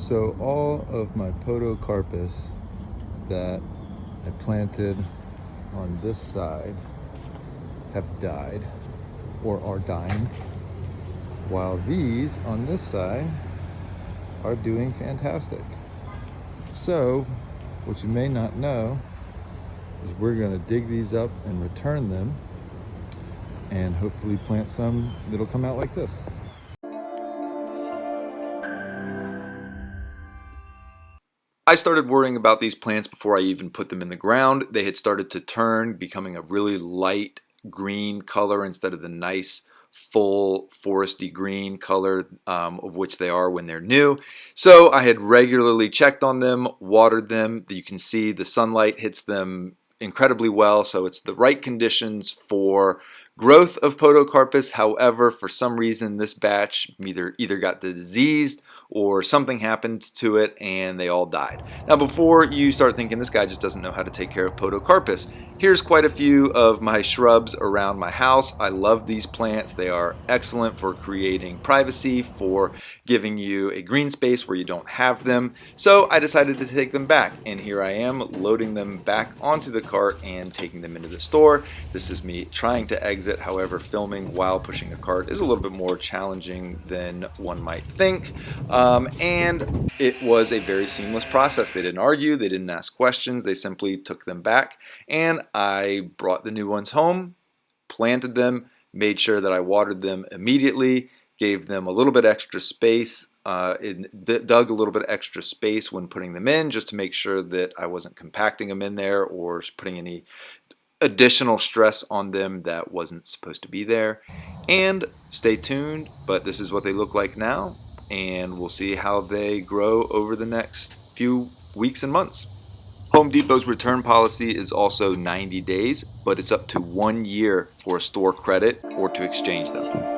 So all of my Podocarpus that I planted on this side have died or are dying, while these on this side are doing fantastic. So what you may not know is we're going to dig these up and return them and hopefully plant some that'll come out like this. I started worrying about these plants before I even put them in the ground. They had started to turn, becoming a really light green color instead of the nice full foresty green color of which they are when they're new. So I had regularly checked on them, watered them. You can see the sunlight hits them incredibly well, so it's the right conditions for growth of Podocarpus. However, for some reason this batch either got diseased or something happened to it and they all died. Now before you start thinking this guy just doesn't know how to take care of Podocarpus, here's quite a few of my shrubs around my house. I love these plants. They are excellent for creating privacy, for giving you a green space where you don't have them. So I decided to take them back, and here I am loading them back onto the cart and taking them into the store. This is me trying to exit. However, filming while pushing a cart is a little bit more challenging than one might think. And it was a very seamless process. They didn't argue, they didn't ask questions, they simply took them back, and I brought the new ones home, planted them, made sure that I watered them immediately, gave them a little bit extra space, dug a little bit extra space when putting them in, just to make sure that I wasn't compacting them in there or putting any additional stress on them that wasn't supposed to be there. And stay tuned, but this is what they look like now, and we'll see how they grow over the next few weeks and months. Home Depot's return policy is also 90 days, but it's up to 1 year for a store credit or to exchange them.